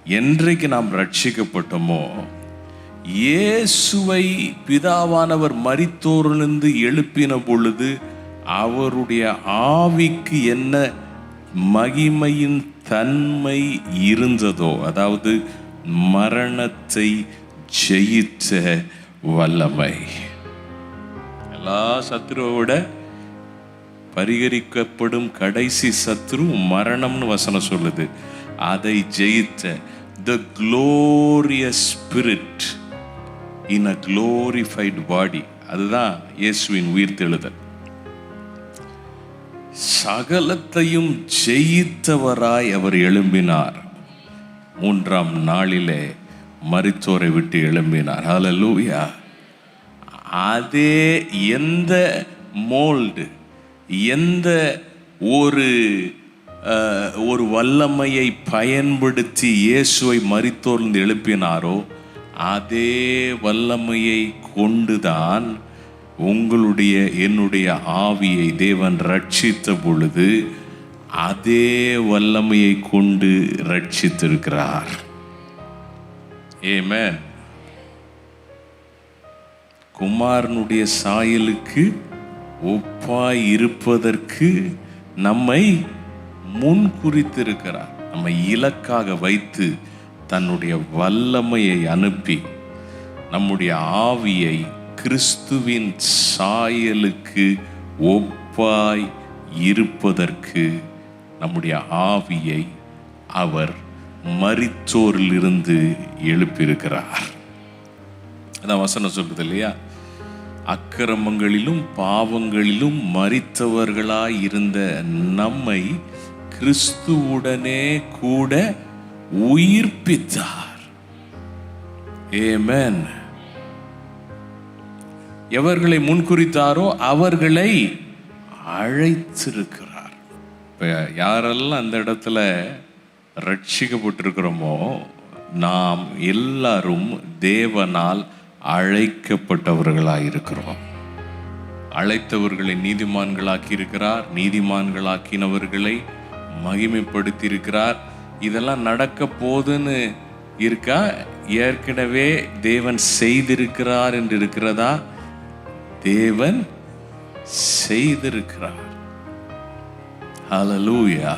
என்றைக்கு நாம் ரட்சிக்கப்பட்டோமோ, இயேசுவை பிதாவானவர் மரித்தோரிலிருந்து எழுப்பின பொழுது அவருடைய ஆவிக்கு என்ன மகிமையின் தன்மை இருந்ததோ, அதாவது மரணத்தை ஜெயித்த வல்லமை. எல்லா சத்துருவோட பரிகரிக்கப்படும் கடைசி சத்ரு மரணம்னு வசனம் சொல்லுது. அதை ஜெயித்த the glorious spirit in a glorified body, அதுதான் இயேசுவின் உயிர்த்தெழுதல். சகலத்தையும் ஜெயித்தவராய் அவர் எழும்பினார். 3ஆம் நாளிலே மரித்தோரை விட்டு எழும்பினார். ஹல்லேலூயா. அதே எந்த மோல்டு, எந்த ஒரு வல்லமையை பயன்படுத்தி இயேசுவை மரித்தோர்ந்து எழுப்பினாரோ, அதே வல்லமையை கொண்டுதான் உங்களுடைய என்னுடைய ஆவியை தேவன் ரட்சித்த பொழுது அதே வல்லமையை கொண்டு ரட்சித்திருக்கிறார். ஆமென். குமாரனுடைய சாயலுக்கு ஒப்பாய் இருப்பதற்கு நம்மை முன் குறித்திருக்கிறார். நம்மை இலக்காக வைத்து தன்னுடைய வல்லமையை அனுப்பி நம்முடைய ஆவியை கிறிஸ்துவின் சாயலுக்கு ஒப்பாய் இருப்பதற்கு நம்முடைய ஆவியை அவர் மரித்தோரிலிருந்து எழுப்பியிருக்கிறார். அதான் வசனம் சொல்றது இல்லையா? அக்கிரமங்களிலும் பாவங்களிலும் மரித்தவர்களாய் இருந்த நம்மை கிறிஸ்துவுடனே கூட உயிர்ப்பித்தார். ஆமென். எவர்களை முன்குறித்தாரோ அவர்களை அழைத்திருக்கிறார். இப்ப யாரெல்லாம் அந்த இடத்துல ரட்சிக்கப்பட்டிருக்கிறோமோ, நாம் எல்லாரும் தேவனால் அழைக்கப்பட்டவர்களாயிருக்கிறோம். அழைத்தவர்களை நீதிமான்களாக்கி இருக்கிறார், நீதிமான்களாக்கினவர்களை மகிமைப்படுத்தி இருக்கிறார். இதெல்லாம் நடக்க போதுன்னு இருக்கா? ஏற்கனவே தேவன் செய்திருக்கிறார் என்று இருக்கிறதா? தேவன் செய்திருக்கிறார். ஹல்லேலூயா.